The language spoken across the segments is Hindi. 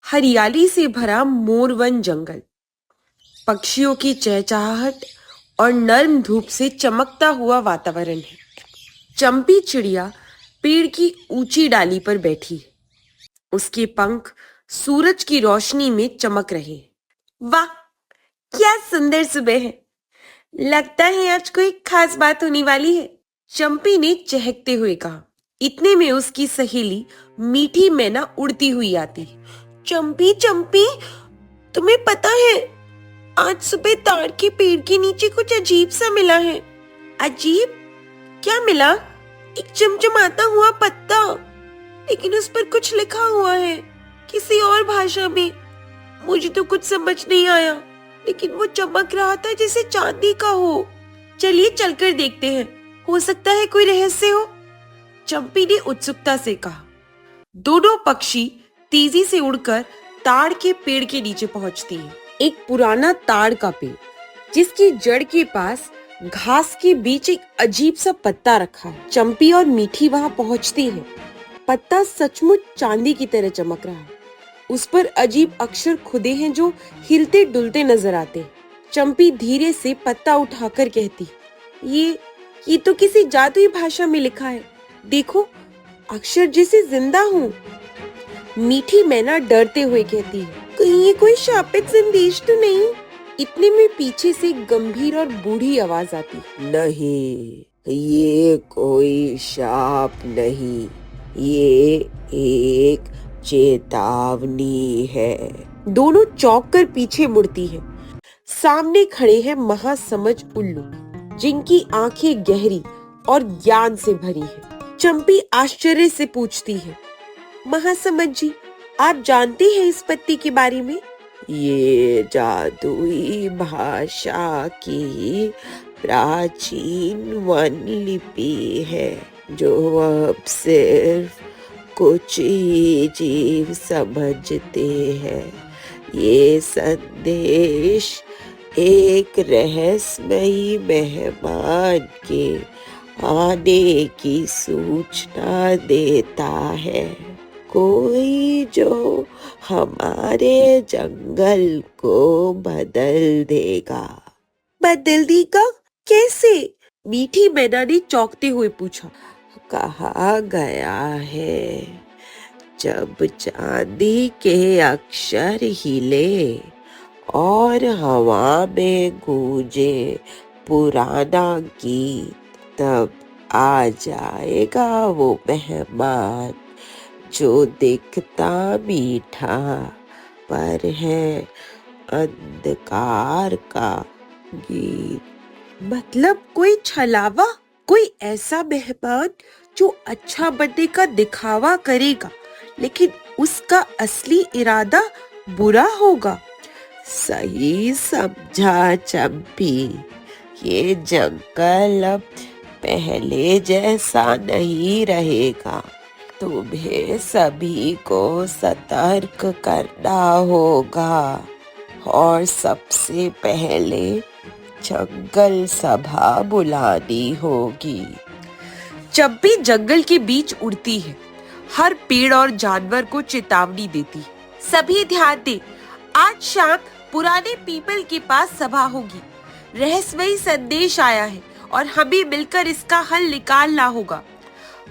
हरियाली से भरा मोरवन जंगल, पक्षियों की चहचहाहट और नर्म धूप से चमकता हुआ वातावरण है। चंपी चिड़िया पेड़ की ऊंची डाली पर बैठी है। उसके पंख सूरज की रोशनी में चमक रहे हैं। वाह, क्या सुंदर सुबह है। लगता है आज कोई खास बात होने वाली है, चंपी ने चहकते हुए कहा। इतने में उसकी सहेली मीठी मैना उड़ती हुई आती। चंपी चंपी, तुम्हें पता है आज सुबह ताड़ के पेड़ के नीचे कुछ अजीब सा मिला है। अजीब? क्या मिला? एक चमचमाता हुआ पत्ता, लेकिन उस पर कुछ लिखा हुआ है किसी और भाषा में। मुझे तो कुछ समझ नहीं आया, लेकिन वो चमक रहा था जैसे चांदी का हो। चलिए चलकर देखते हैं, हो सकता है कोई रहस्य हो, चंपी ने उत्सुकता से कहा। दोनों पक्षी तेजी से उड़कर ताड़ के पेड़ के नीचे पहुंचती हैं। एक पुराना ताड़ का पेड़, जिसकी जड़ के पास घास के बीच एक अजीब सा पत्ता रखा है। चंपी और मीठी वहां पहुंचती हैं। पत्ता सचमुच चांदी की तरह चमक रहा है। उस पर अजीब अक्षर खुदे हैं जो हिलते डुलते नजर आते हैं। चंपी धीरे से पत्ता उठाकर कहती, ये तो किसी जादुई भाषा में लिखा है। देखो, अक्षर जैसे जिंदा हूँ। मीठी मैना डरते हुए कहती है, कहीं ये कोई शापित संदेश तो नहीं? इतने में पीछे से गंभीर और बूढ़ी आवाज आती, नहीं, ये कोई शाप नहीं, ये एक चेतावनी है। दोनों चौंक कर पीछे मुड़ती है। सामने खड़े हैं महासमझ उल्लू, जिनकी आंखें गहरी और ज्ञान से भरी है। चंपी आश्चर्य से पूछती है, महासमझ जी, आप जानते हैं इस पत्ती के बारे में? ये जादुई भाषा की प्राचीन वन लिपि है, जो अब सिर्फ कुछ ही जीव समझते हैं। ये संदेश एक रहस्यमयी मेहमान के आने की सूचना देता है। कोई जो हमारे जंगल को बदल देगा। बदल देगा? कैसे? मीठी मैना ने चौंकते हुए पूछा। कहा गया है, जब चांदी के अक्षर हिले और हवा में गूंजे पुराना गीत, तब आ जाएगा वो मेहमान जो दिखता मीठा पर है अंधकार का गीत। मतलब कोई छलावा, कोई ऐसा मेहमान जो अच्छा बनने का दिखावा करेगा, लेकिन उसका असली इरादा बुरा होगा। सही समझा चंपी, ये जंगल अब पहले जैसा नहीं रहेगा। तुम्हें सभी को सतर्क करना होगा और सबसे पहले जंगल सभा बुलानी होगी। चंपी जंगल के बीच उड़ती है, हर पेड़ और जानवर को चेतावनी देती। सभी ध्यान दें, आज शाम पुराने पीपल के पास सभा होगी। रहस्यमयी संदेश आया है और हमें मिलकर इसका हल निकालना होगा।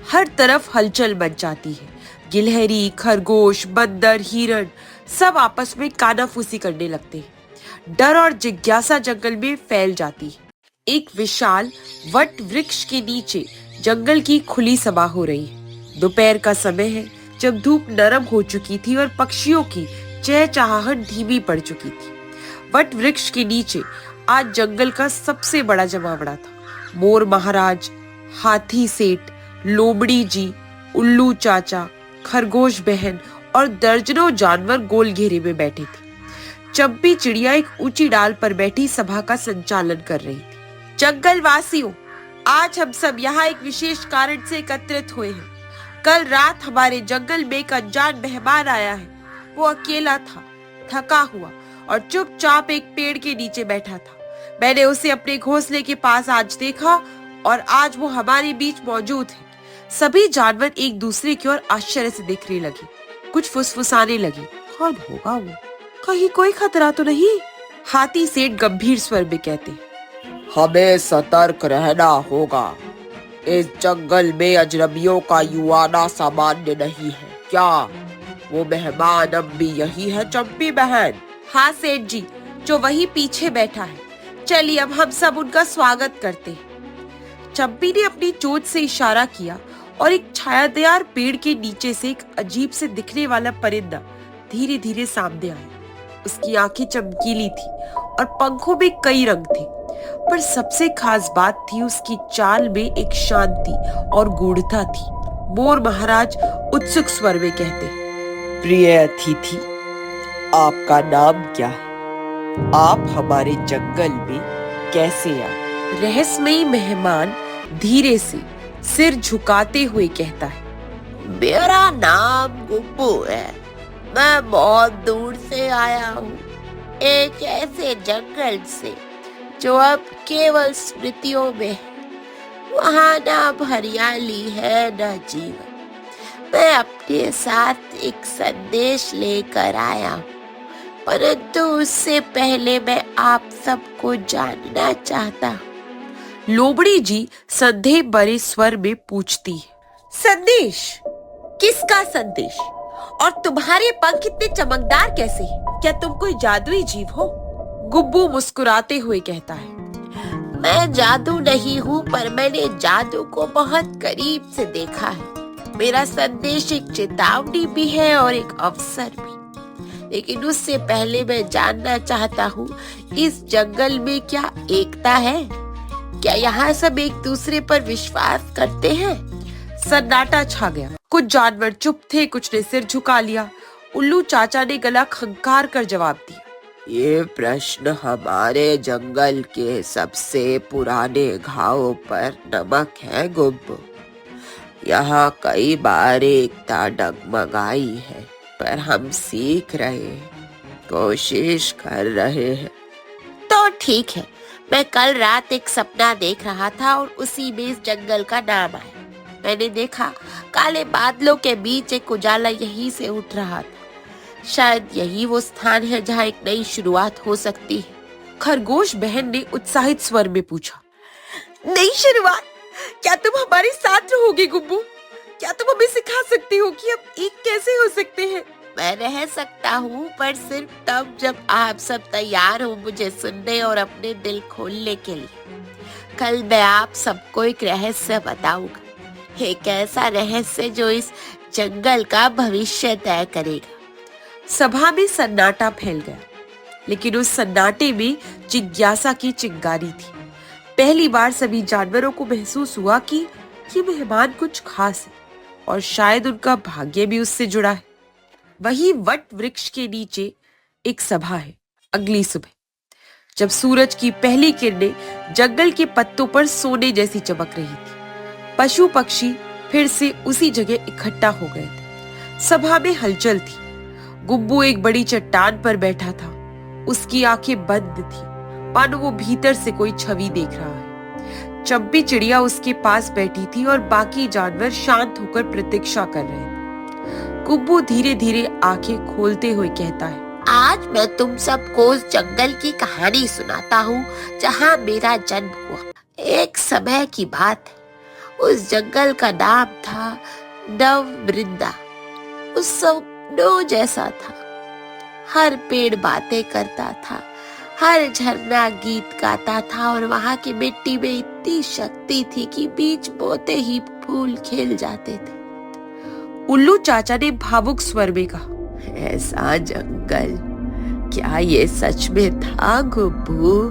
हर तरफ हलचल मच जाती है। गिलहरी, खरगोश, बंदर, हिरण सब आपस में कानाफूसी करने लगते हैं। डर और जिज्ञासा जंगल में फैल जाती है। एक विशाल वट वृक्ष के नीचे जंगल की खुली सभा हो रही है। दोपहर का समय है, जब धूप नरम हो चुकी थी और पक्षियों की चहचहाहट धीमी पड़ चुकी थी। वट वृक्ष के नीचे आज जंगल का सबसे बड़ा जमावड़ा था। मोर महाराज, हाथी सेठ, लोमड़ी जी, उल्लू चाचा, खरगोश बहन और दर्जनों जानवर गोल घेरे में बैठे थे। चंपी चिड़िया एक ऊंची डाल पर बैठी सभा का संचालन कर रही थी। जंगल वासियों, आज हम सब यहाँ एक विशेष कारण से एकत्रित हुए हैं। कल रात हमारे जंगल में एक अनजान मेहमान आया है। वो अकेला था, थका हुआ और चुपचाप एक पेड़ के नीचे बैठा था। मैंने उसे अपने घोंसले के पास आज देखा और आज वो हमारे बीच मौजूद है। सभी जानवर एक दूसरे की ओर आश्चर्य से देखने लगे, कुछ फुसफुसाने लगे। कौन होगा वो? कहीं कोई खतरा तो नहीं? हाथी सेठ गंभीर स्वर में कहते, हमें सतर्क रहना होगा। इस जंगल में अजनबियों का युआना सामान्य नहीं है। क्या वो मेहमान अब भी यही है चंपी बहन? हाँ सेठ जी, जो वही पीछे बैठा है। चलिए अब हम सब उनका स्वागत करते हैं। चंपी ने अपनी चोंच से इशारा किया और एक छायादार पेड़ के नीचे से एक अजीब से दिखने वाला परिंदा धीरे धीरे सामने आया। उसकी आंखें चमकीली थी और पंखों में कई रंग थे, पर सबसे खास बात थी उसकी चाल में एक शांति और गूढ़ता थी। मोर महाराज उत्सुक स्वर में कहते, प्रिय अतिथि, आपका नाम क्या है? आप हमारे जंगल में कैसे आए? रहस्यमयी मेहमान धीरे से सिर झुकाते हुए कहता है, मेरा नाम गुब्बू है। मैं बहुत दूर से आया हूँ, एक ऐसे जंगल से जो अब केवल स्मृतियों में है। वहाँ न हरियाली है न जीवन। मैं अपने साथ एक संदेश लेकर आया हूँ, परंतु उससे पहले मैं आप सबको जानना चाहता हूँ। लोमड़ी जी संदेह भरे स्वर में पूछती है, संदेश? किसका संदेश? और तुम्हारे पंख इतने चमकदार कैसे हैं? क्या तुम कोई जादुई जीव हो? गुब्बू मुस्कुराते हुए कहता है, मैं जादू नहीं हूँ, पर मैंने जादू को बहुत करीब से देखा है। मेरा संदेश एक चेतावनी भी है और एक अवसर भी। लेकिन उससे पहले मैं जानना चाहता हूँ, इस जंगल में क्या एकता है? क्या यहाँ सब एक दूसरे पर विश्वास करते हैं? सन्नाटा छा गया। कुछ जानवर चुप थे, कुछ ने सिर झुका लिया। उल्लू चाचा ने गला खंकार कर जवाब दिया, ये प्रश्न हमारे जंगल के सबसे पुराने घावों पर नमक है गुब्बू। यहाँ कई बार एकता डगमगाई है, पर हम सीख रहे हैं, कोशिश कर रहे हैं। तो ठीक है, मैं कल रात एक सपना देख रहा था और उसी में इस जंगल का नाम आया। मैंने देखा काले बादलों के बीच एक उजाला यहीं से उठ रहा था। शायद यही वो स्थान है जहाँ एक नई शुरुआत हो सकती है। खरगोश बहन ने उत्साहित स्वर में पूछा, नई शुरुआत? क्या तुम हमारे साथ रहोगे गुब्बू? क्या तुम हमें सिखा सकती हो कि अब एक कैसे हो सकते हैं? मैं रह सकता हूँ, पर सिर्फ तब जब आप सब तैयार हो मुझे सुनने और अपने दिल खोलने के लिए। कल मैं आप सबको एक रहस्य बताऊंगा, एक ऐसा रहस्य जो इस जंगल का भविष्य तय करेगा। सभा में सन्नाटा फैल गया, लेकिन उस सन्नाटे में जिज्ञासा की चिंगारी थी। पहली बार सभी जानवरों को महसूस हुआ कि ये मेहमान कुछ खास है और शायद उनका भाग्य भी उससे जुड़ा है। वही वट वृक्ष के नीचे एक सभा है। अगली सुबह जब सूरज की पहली किरणें जंगल के पत्तों पर सोने जैसी चमक रही थी, पशु पक्षी फिर से उसी जगह इकट्ठा हो गए थे। सभा में हलचल थी। गुब्बू एक बड़ी चट्टान पर बैठा था। उसकी आंखें बंद थी, मानो वो भीतर से कोई छवि देख रहा है। चंपी चिड़िया उसके पास बैठी थी और बाकी जानवर शांत होकर प्रतीक्षा कर रहे थे। गुब्बू धीरे धीरे आंखें खोलते हुए कहता है, आज मैं तुम सबको उस जंगल की कहानी सुनाता हूँ जहाँ मेरा जन्म हुआ। एक समय की बात है, उस जंगल का नाम था नववृंदा। उस सपनों जैसा था। हर पेड़ बातें करता था, हर झरना गीत गाता था और वहाँ की मिट्टी में इतनी शक्ति थी कि बीज बोते ही फूल खिल जाते थे। उल्लू चाचा ने भावुक स्वर में कहा, ऐसा जंगल क्या ये सच में था गुब्बू?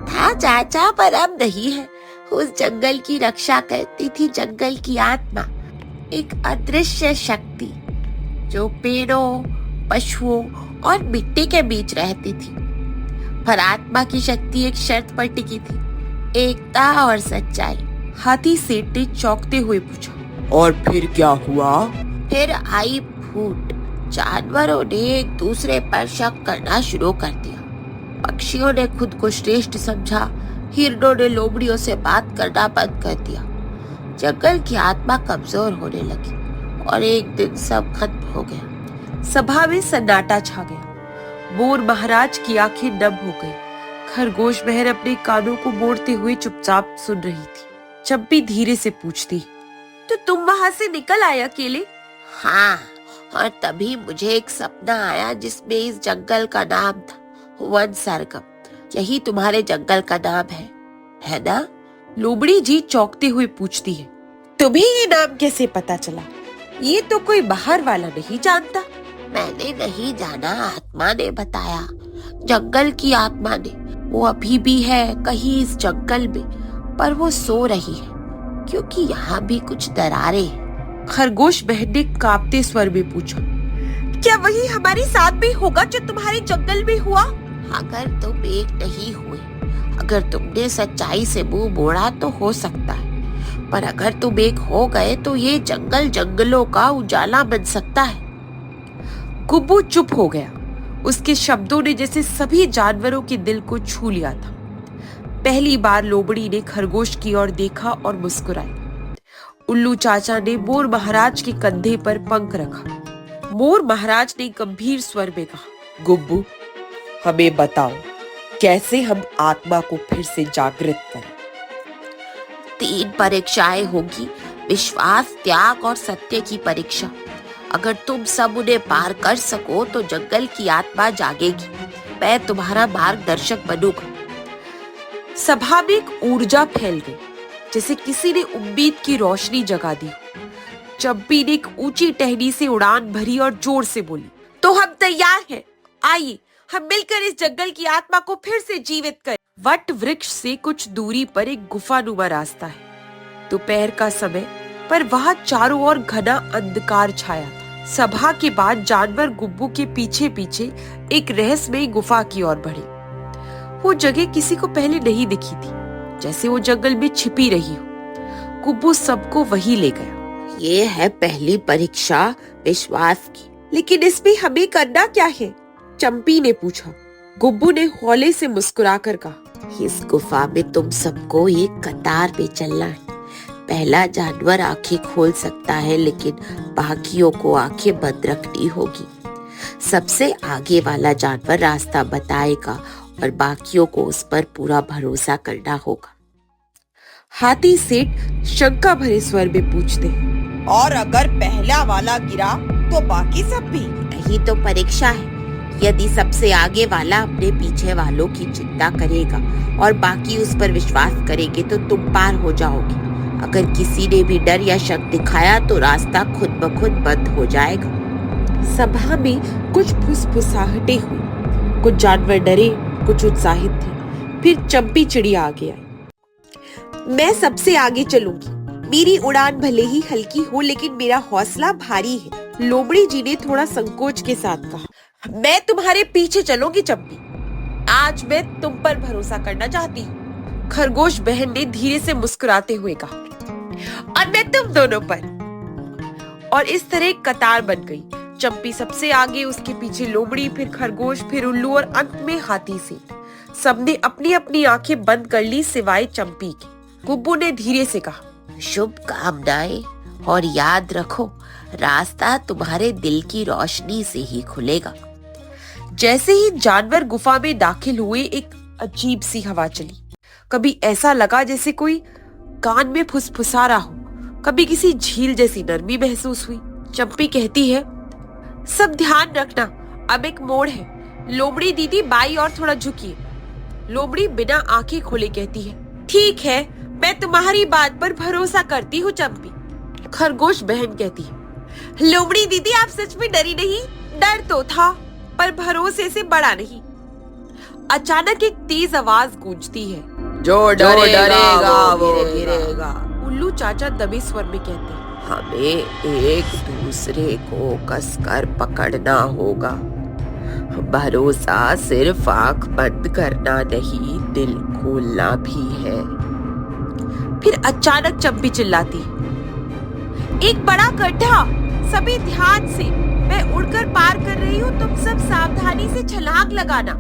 था चाचा, पर अब नहीं है। उस जंगल की रक्षा करती थी जंगल की आत्मा, एक अदृश्य शक्ति जो पेड़ों, पशुओं और मिट्टी के बीच रहती थी। पर आत्मा की शक्ति एक शर्त पर टिकी थी, एकता और सच्चाई। हाथी सेठ ने चौंकते हुए पूछा, और फिर क्या हुआ? फिर आई फूट। जानवरों ने एक दूसरे पर शक करना शुरू कर दिया। पक्षियों ने खुद को श्रेष्ठ समझा, हिरणों ने लोमड़ियों से बात करना बंद कर दिया। जंगल की आत्मा कमजोर होने लगी और एक दिन सब खत्म हो गया। सभा में सन्नाटा छा गया। मोर महाराज की आंखें नम हो गई। खरगोश बहन अपने कानों को मोड़ते हुए चुपचाप सुन रही थी। चंपी धीरे से पूछती, तो तुम वहां से निकल आए अकेले? हाँ, और तभी मुझे एक सपना आया जिसमें इस जंगल का नाम था वन सरगम। यही तुम्हारे जंगल का नाम है ना? लोमड़ी जी चौंकते हुए पूछती है, तुम्हें ये नाम कैसे पता चला? ये तो कोई बाहर वाला नहीं जानता। मैंने नहीं जाना, आत्मा ने बताया, जंगल की आत्मा ने। वो अभी भी है कहीं इस जंगल में, पर वो सो रही है क्योंकि यहाँ भी कुछ दरारें हैं। खरगोश बहन ने कांपते स्वर में पूछा, क्या वही हमारे साथ भी होगा जो तुम्हारे जंगल में हुआ? अगर तुम एक नहीं हुए, अगर तुमने सच्चाई से मुंह मोड़ा तो हो सकता है, पर अगर तुम एक हो गए तो ये जंगल जंगलों का उजाला बन सकता है। गुब्बू चुप हो गया। उसके शब्दों ने जैसे सभी जानवरों के दिल को छू लिया था। पहली बार लोमड़ी ने खरगोश की ओर देखा और मुस्कुराई। उल्लू चाचा ने मोर महाराज के कंधे पर पंख रखा। मोर महाराज ने गंभीर स्वर में कहा, गुब्बू, हमें बताओ कैसे हम आत्मा को फिर से जागृत करें? 3 परीक्षाएं होगी, विश्वास, त्याग और सत्य की परीक्षा। अगर तुम सब उन्हें पार कर सको तो जंगल की आत्मा जागेगी। मैं तुम्हारा मार्गदर्शक बनूंगा। सभा में एक ऊर्जा फैल गई, जैसे किसी ने उम्मीद की रोशनी जगा दी। चंपी ने एक ऊंची टहनी से उड़ान भरी और जोर से बोली, तो हम तैयार हैं। आइए हम मिलकर इस जंगल की आत्मा को फिर से जीवित करें। वट वृक्ष से कुछ दूरी पर एक गुफानुमा रास्ता है। दोपहर का समय, पर वहां चारों ओर घना अंधकार छाया था। सभा के बाद जानवर गुब्बू के पीछे पीछे एक रहस्यमयी गुफा की ओर बढ़े। वो जगह किसी को पहले नहीं दिखी थी, जैसे वो जंगल में छिपी रही हो। गुब्बू सबको वही ले गया। ये है पहली परीक्षा, विश्वास की। लेकिन इसमें हमें करना क्या है? चंपी ने पूछा। गुब्बू ने हौले से मुस्कुराकर कहा, इस गुफा में तुम सबको एक कतार में चलना है। पहला जानवर आंखें खोल सकता है, लेकिन बाकियों को आंखें बंद रखनी होगी। सबसे आगे वाला जानवर रास्ता बताएगा और बाकियों को उस पर पूरा भरोसा करना होगा। हाथी सेठ शंका भरे स्वर में पूछते, और अगर पहला वाला गिरा तो बाकी सब भी? यही तो परीक्षा है। यदि सबसे आगे वाला अपने पीछे वालों की चिंता करेगा और बाकी उस पर विश्वास करेंगे तो तुम पार हो जाओगे। अगर किसी ने भी डर या शक दिखाया तो रास्ता खुद ब खुद बंद हो जाएगा। सभा में कुछ फुसफुसाहटें हुई। कुछ जानवर डरे, कुछ उत्साहित थे। फिर चंपी चिड़िया आगे आई। मैं सबसे आगे चलूंगी। मेरी उड़ान भले ही हल्की हो, लेकिन मेरा हौसला भारी है। लोमड़ी जी ने थोड़ा संकोच के साथ कहा, मैं तुम्हारे पीछे चलूंगी चंपी। आज मैं तुम पर भरोसा करना चाहती हूँ। खरगोश बहन ने धीरे से मुस्कुराते हुए कहा, और मैं तुम दोनों पर। और इस तरह एक कतार बन गई। चंपी सबसे आगे, उसके पीछे लोमड़ी, फिर खरगोश, फिर उल्लू और अंत में हाथी सेठ। सबने अपनी अपनी आंखें बंद कर ली सिवाय चंपी के। गुब्बू ने धीरे से कहा, शुभकामनाएं, और याद रखो रास्ता तुम्हारे दिल की रोशनी से ही खुलेगा। जैसे ही जानवर गुफा में दाखिल हुए, एक अजीब सी हवा चली। कभी ऐसा लगा जैसे कोई कान में फुसफुसा रहा हो, कभी किसी झील जैसी नरमी महसूस हुई। चंपी कहती है, सब ध्यान रखना, अब एक मोड़ है। लोमड़ी दीदी बाई और थोड़ा झुकिए। लोमड़ी बिना आंखें खोले कहती है, ठीक है, मैं तुम्हारी बात पर भरोसा करती हूँ चंपी। खरगोश बहन कहती है, लोमड़ी दीदी आप सच में डरी नहीं? डर तो था, पर भरोसे से बड़ा नहीं। अचानक एक तेज आवाज गूंजती है, जो डरेगा वो गिरेगा। उल्लू चाचा दबे स्वर में कहते हैं, हमें एक दूसरे को कसकर पकड़ना होगा। भरोसा सिर्फ आंख बंद करना नहीं, दिल खोलना भी है। फिर अचानक चंपी चिल्लाती है, एक बड़ा गड्ढा, सभी ध्यान से, मैं उड़कर पार कर रही हूँ, तुम सब सावधानी से छलांग लगाना।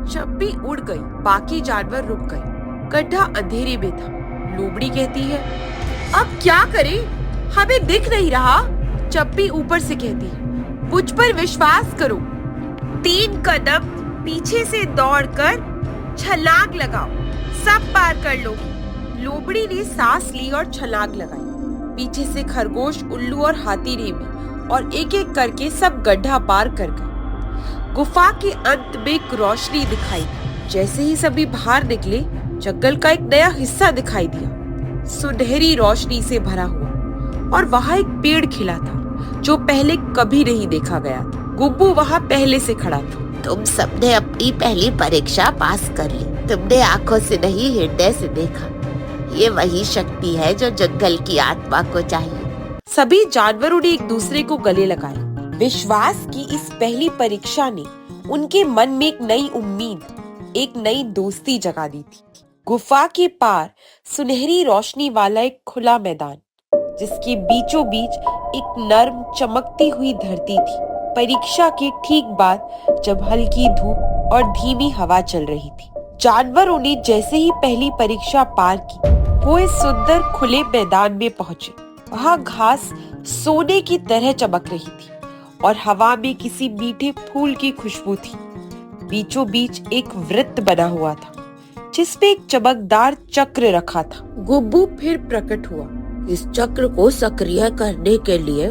चंपी उड़ गई, बाकी जानवर रुक गए। गड्ढा अंधेरे में था। लोमड़ी कहती है, अब क्या करें? हमें दिख नहीं रहा। चंपी ऊपर से कहती है, मुझ पर विश्वास करो। 3 कदम पीछे से दौड़कर छलांग लगाओ, सब पार कर लोगी। लोमड़ी ने सांस ली और छलांग लगाई। पीछे से खरगोश, उल्लू और हाथी रेंगे और एक एक करके सब गड्ढा पार कर गए। गुफा के अंत में एक रोशनी दिखाई दी। जैसे ही सभी बाहर निकले, जंगल का एक नया हिस्सा दिखाई दिया, सुनहरी रोशनी से भरा हुआ। और वहाँ एक पेड़ खिला था जो पहले कभी नहीं देखा गया था। गुब्बू वहाँ पहले से खड़ा था। तुम सबने अपनी पहली परीक्षा पास कर ली। तुमने आंखों से नहीं, हृदय से देखा। ये वही शक्ति है जो जंगल की आत्मा को चाहिए। सभी जानवरों ने एक दूसरे को गले लगाए। विश्वास की इस पहली परीक्षा ने उनके मन में एक नई उम्मीद, एक नई दोस्ती जगा दी थी। गुफा के पार सुनहरी रोशनी वाला एक खुला मैदान, जिसके बीचों बीच एक नर्म चमकती हुई धरती थी। परीक्षा के ठीक बाद जब हल्की धूप और धीमी हवा चल रही थी, जानवरों ने जैसे ही पहली परीक्षा पार की, वो इस सुंदर खुले मैदान में पहुंचे। वहाँ घास सोने की तरह चमक रही थी और हवा में किसी मीठे फूल की खुशबू थी। बीचों बीच एक वृत्त बना हुआ था, जिसपे एक चमकदार चक्र रखा था। गुब्बू फिर प्रकट हुआ। इस चक्र को सक्रिय करने के लिए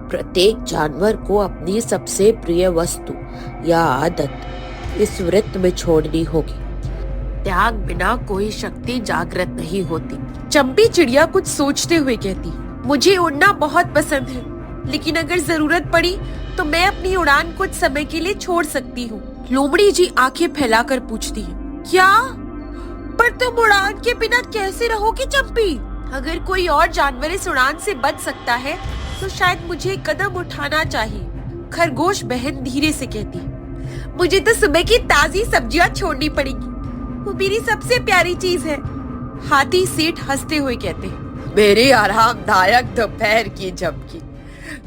प्रत्येक जानवर को अपनी सबसे प्रिय वस्तु या आदत इस वृत्त में छोड़नी होगी। त्याग बिना कोई शक्ति जागृत नहीं होती। चंपी चिड़िया कुछ सोचते हुए कहती, मुझे उड़ना बहुत पसंद है, लेकिन अगर जरूरत पड़ी तो मैं अपनी उड़ान कुछ समय के लिए छोड़ सकती हूँ। लोमड़ी जी आंखें फैलाकर पूछती है, क्या? पर तुम उड़ान के बिना कैसे रहोगी चंपी? अगर कोई और जानवर इस उड़ान से बच सकता है तो शायद मुझे कदम उठाना चाहिए। खरगोश बहन धीरे से कहती है, मुझे तो सुबह की ताजी सब्जियां छोड़नी पड़ेगी, वो मेरी सबसे प्यारी चीज है। हाथी सेठ हंसते हुए कहते हैं, मेरी आरामदायक दोपहर की झपकी,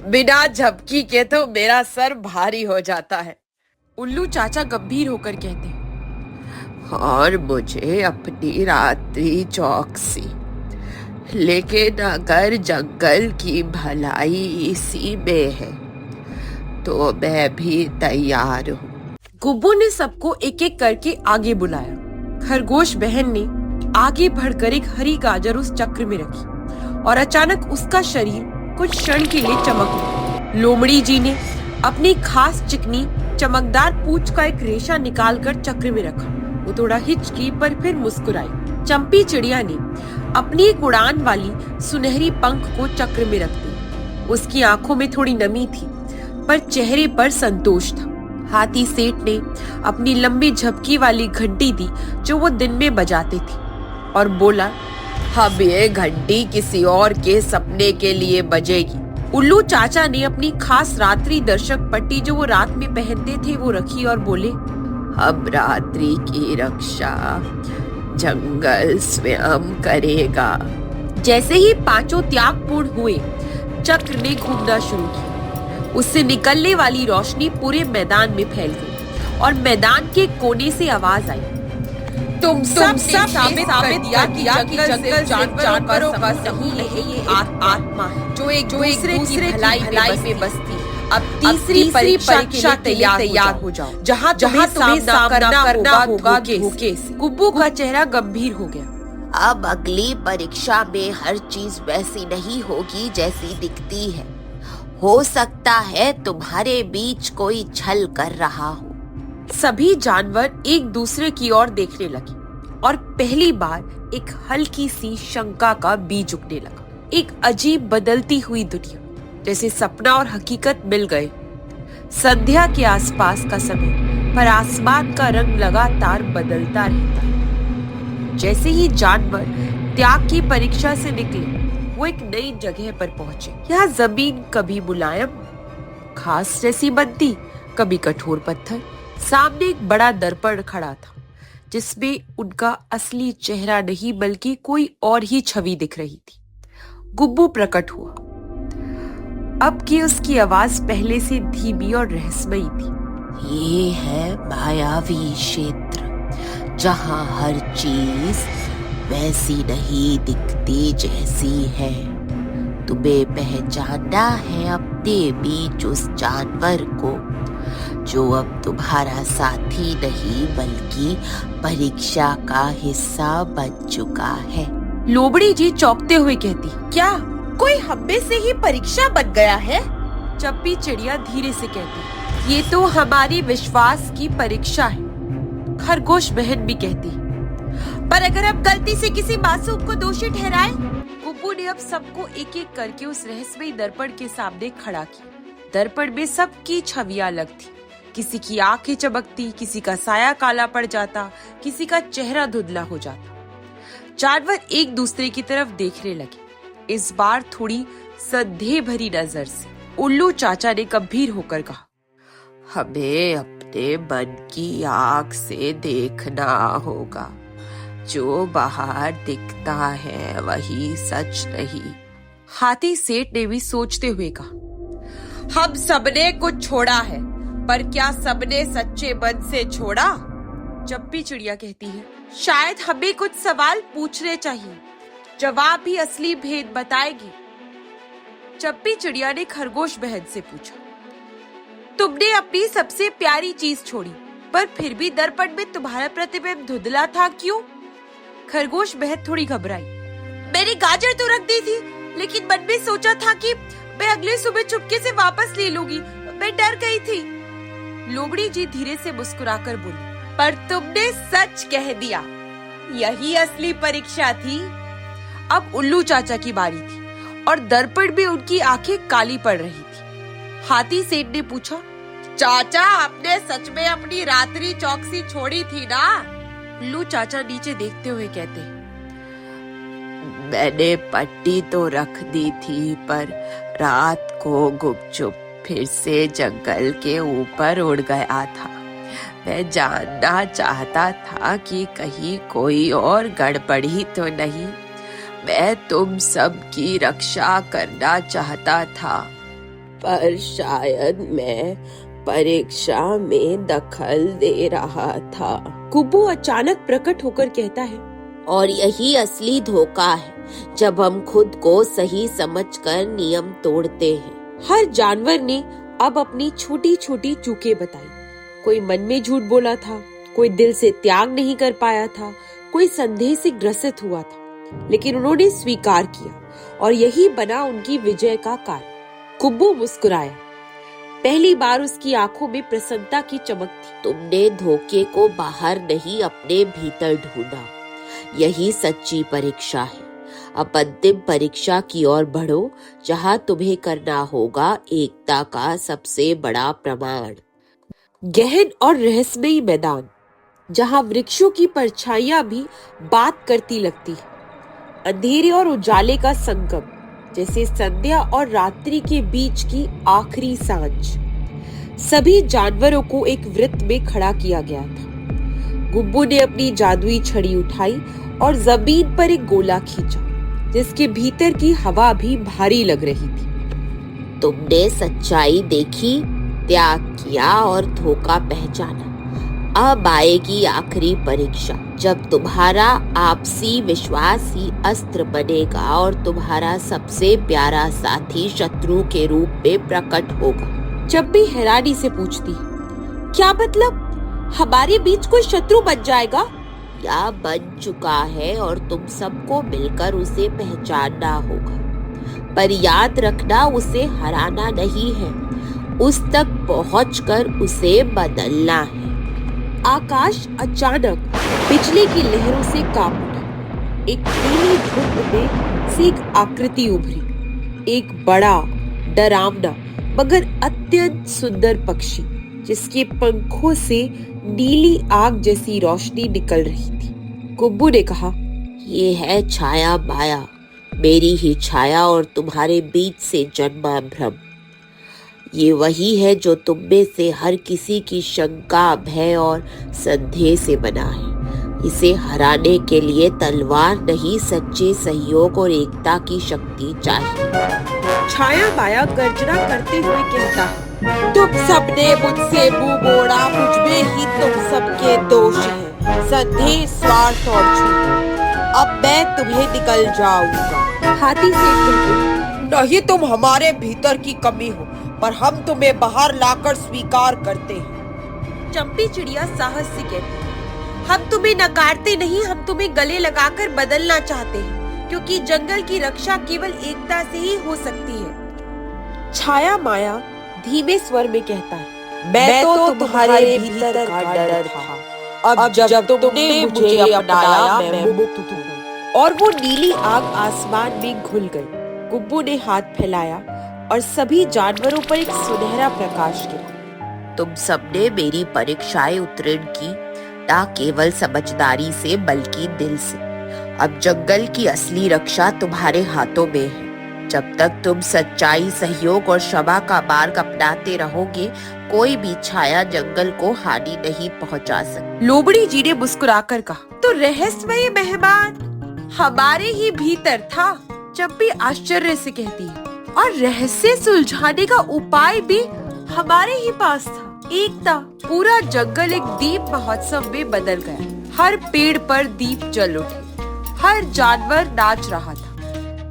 बिना झपकी के तो मेरा सर भारी हो जाता है। उल्लू चाचा गंभीर होकर कहते हैं, और मुझे अपनी रात्रि चौकसी, लेकिन अगर जंगल की भलाई इसी में है तो मैं भी तैयार हूँ। गुब्बू ने सबको एक एक करके आगे बुलाया। खरगोश बहन ने आगे बढ़कर एक हरी गाजर उस चक्र में रखी और अचानक उसका शरीर कुछ क्षण के लिए चमक उठा। लोमड़ी जी ने अपनी खास चिकनी चमकदार पूंछ का एक रेशा निकालकर चक्र में रखा। वो थोड़ा हिचकी पर फिर मुस्कुराई। चंपी चिड़िया ने अपनी एक उड़ान वाली सुनहरी पंख को चक्र में रख दिया। उसकी आंखों में थोड़ी नमी थी, पर चेहरे पर संतोष था। हाथी सेठ ने अपनी लंबी झपकी वाली घंटी दी जो वो दिन में बजाते थे और बोला, अब ये घंटी किसी और के सपने के लिए बजेगी। उल्लू चाचा ने अपनी खास रात्रि दर्शक पट्टी जो वो रात में पहनते थे वो रखी और बोले, अब रात्रि की रक्षा जंगल स्वयं करेगा। जैसे ही पांचों त्यागपूर्ण हुए, चक्र ने घूमना शुरू किया। उससे निकलने वाली रोशनी पूरे मैदान में फैल गई और मैदान के कोने से आवाज आई, तुम सब साबित कर दिया कि जंगल जानवरों का समूह नहीं, ये आत्मा जो एक दूसरे की भलाई में बसती। अब तीसरी परीक्षा के लिए तैयार हो जाओ, जहाँ तुम्हें सामना करना होगा धोखे से। गुब्बू का चेहरा गंभीर हो गया। अब अगली परीक्षा में हर चीज वैसी नहीं होगी जैसी दिखती है। हो सकता है तुम्हारे बीच कोई छल कर रहा हो। सभी जानवर एक दूसरे की ओर देखने लगे और पहली बार एक हल्की सी शंका का बीज उगने लगा। एक अजीब बदलती हुई दुनिया, जैसे सपना और हकीकत मिल गए। संध्या के आसपास का समय, पर आसमान का रंग लगातार बदलता रहता है। जैसे ही जानवर त्याग की परीक्षा से निकले, वो एक नई जगह पर पहुंचे। यहाँ जमीन कभी मुलायम घास जैसी बनती, कभी कठोर पत्थर। सामने एक बड़ा दर्पण खड़ा था, जिसमें उनका असली चेहरा नहीं बल्कि कोई और ही छवि दिख रही थी। गुब्बू प्रकट हुआ। अब की उसकी आवाज पहले से धीमी और रहस्यमयी थी। ये है मायावी क्षेत्र जहाँ हर चीज वैसी नहीं दिखती जैसी है। तुम्हें पहचानना है अपने बीच उस जानवर को जो अब तुम्हारा साथी नहीं बल्कि परीक्षा का हिस्सा बन चुका है। लोमड़ी जी चौंकते हुए कहती, क्या कोई हम में से ही परीक्षा बन गया है? चप्पी चिड़िया धीरे से कहती, ये तो हमारी विश्वास की परीक्षा है। खरगोश बहन भी कहती, पर अगर हम गलती से किसी मासूम को दोषी ठहराए? गुब्बू ने अब सबको एक एक करके उस रहस्यमयी दर्पण के सामने खड़ा किया। दर्पण में सबकी छवियां अलग थी। किसी की आंखें चमकती, किसी का साया काला पड़ जाता, किसी का चेहरा धुंधला हो जाता। जानवर एक दूसरे की तरफ देखने लगे, इस बार थोड़ी संदेह भरी नजर से। उल्लू चाचा ने गंभीर होकर कहा, हमें अपने मन की आँख से देखना होगा। जो बाहर दिखता है वही सच नहीं। हाथी सेठ ने भी सोचते हुए कहा, हम सबने कुछ छोड़ा है, पर क्या सबने सच्चे मन से छोड़ा? चप्पी चिड़िया कहती है, शायद हमें कुछ सवाल पूछने चाहिए, जवाब ही असली भेद बताएगी। चप्पी चिड़िया ने खरगोश बहन से पूछा, तुमने अपनी सबसे प्यारी चीज छोड़ी, पर फिर भी दर्पण में तुम्हारा प्रतिबिंब धुंधला था, क्यों? खरगोश बहन थोड़ी घबराई, मैंने गाजर तो रख दी थी, लेकिन मन में सोचा था कि मैं अगले सुबह चुपके से वापस ले लूंगी। मैं डर गई थी। लोमड़ी जी धीरे से मुस्कुराकर बोली, पर तुमने सच कह दिया, यही असली परीक्षा थी। अब उल्लू चाचा की बारी थी और दर्पण में उनकी आंखें काली पड़ रही थी। हाथी सेठ ने पूछा, चाचा आपने सच में अपनी रात्रि चौकसी छोड़ी थी ना? उल्लू चाचा नीचे देखते हुए कहते, मैंने पट्टी तो रख दी थी, पर रात को गुपचुप फिर से जंगल के ऊपर उड़ गया था। मैं जानना चाहता था कि कहीं कोई और गड़बड़ी तो नहीं। मैं तुम सब की रक्षा करना चाहता था, पर शायद मैं परीक्षा में दखल दे रहा था। गुब्बू अचानक प्रकट होकर कहता है, और यही असली धोखा है, जब हम खुद को सही समझकर नियम तोड़ते हैं। हर जानवर ने अब अपनी छोटी छोटी चूकें बताई। कोई मन में झूठ बोला था, कोई दिल से त्याग नहीं कर पाया था, कोई संदेह से ग्रसित हुआ था, लेकिन उन्होंने स्वीकार किया और यही बना उनकी विजय का कारण। गुब्बू मुस्कुराया। पहली बार उसकी आंखों में प्रसन्नता की चमक थी। तुमने धोखे को बाहर नहीं, अपने भीतर ढूंढा। यही सच्ची परीक्षा है। अब अंतिम परीक्षा की ओर बढ़ो, जहाँ तुम्हें करना होगा एकता का सबसे बड़ा प्रमाण। गहन और रहस्यमयी मैदान, जहाँ वृक्षों की परछाइयां भी बात करती लगती है। अंधेरे और उजाले का संगम, जैसे संध्या और रात्रि के बीच की आखिरी सांझ। सभी जानवरों को एक वृत्त में खड़ा किया गया था। गुब्बू ने अपनी जादुई छड़ी उठाई और जमीन पर एक गोला खींचा, जिसके भीतर की हवा भी भारी लग रही थी। तुमने सच्चाई देखी, त्याग किया और धोखा पहचाना। अब आएगी आखिरी परीक्षा, जब तुम्हारा आपसी विश्वास ही अस्त्र बनेगा और तुम्हारा सबसे प्यारा साथी शत्रु के रूप में प्रकट होगा। जब भी हैरानी से पूछती, क्या मतलब हमारे बीच कोई शत्रु बन जाएगा? या बन चुका है और तुम सबको मिलकर उसे पहचानना होगा। पर याद रखना, उसे हराना नहीं है, उस तक पहुंचकर उसे बदलना है। आकाश अचानक बिजली की लहरों से कांप उठा। एक नीली धुंध में से एक आकृति उभरी, एक बड़ा, डरावना मगर अत्यंत सुंदर पक्षी, जिसके पंखों से नीली आग जैसी रोशनी निकल रही थी। गुब्बू ने कहा, ये है छाया माया, मेरी ही छाया और तुम्हारे बीच से जन्मा भ्रम। ये वही है जो तुम में से हर किसी की शंका, भय और संदेह से बना है। इसे हराने के लिए तलवार नहीं, सच्चे सहयोग और एकता की शक्ति चाहिए। छाया माया गर्जना करते हुए कहता है, तुम सबने मुझसे मुंह मोड़ा, मुझमें ही तुम सबके दोष हैं, संदेह, स्वार्थ और झूठ। अब मैं तुम्हें निकल जाऊंगा। हाथी सेठ कहते, नहीं, तुम हमारे भीतर की कमी हो, पर हम तुम्हें बाहर लाकर स्वीकार करते हैं। चंपी चिड़िया साहस से कहती है, हम तुम्हें नकारते नहीं, हम तुम्हें गले लगाकर बदलना चाहते हैं, क्योंकि जंगल की रक्षा केवल एकता से ही हो सकती है। छाया माया धीमे स्वर में कहता है, मैं तो तुम्हारे भीतर का डर था, अब जब तुमने मुझे अपनाया मैं मुक्त हूँ। और वो नीली आग आसमान में घुल गई। गुब्बू ने हाथ फैलाया और सभी जानवरों पर एक सुनहरा प्रकाश गिरा। तुम सबने मेरी परीक्षाएं उत्तीर्ण की, ना केवल समझदारी से बल्कि दिल से। अब जंगल की असली रक्षा तुम्हारे हाथों में है। जब तक तुम सच्चाई, सहयोग और क्षमा का मार्ग अपनाते रहोगे, कोई भी छाया जंगल को हानि नहीं पहुंचा सकती। लोमड़ी जी ने मुस्कुराकर कहा, तो रहस्यमय मेहमान हमारे ही भीतर था। चंपी आश्चर्य से कहती है, और रहस्य सुलझाने का उपाय भी हमारे ही पास था। एकता। पूरा जंगल एक दीप महोत्सव में बदल गया। हर पेड़ पर दीप जल उठे, हर जानवर नाच रहा था।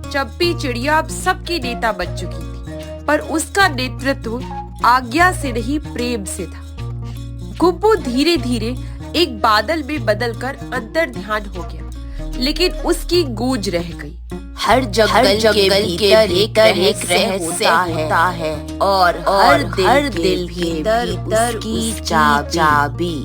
चंपी चिड़िया अब सबकी नेता बन चुकी थी, पर उसका नेतृत्व आज्ञा से नहीं, प्रेम से था। गुब्बू धीरे धीरे एक बादल में बदलकर अंतर ध्यान हो गया, लेकिन उसकी गूंज रह गई। हर जंगल के भीतर एक रहस्य होता है, और हर दिल के भीतर उसकी चाबी।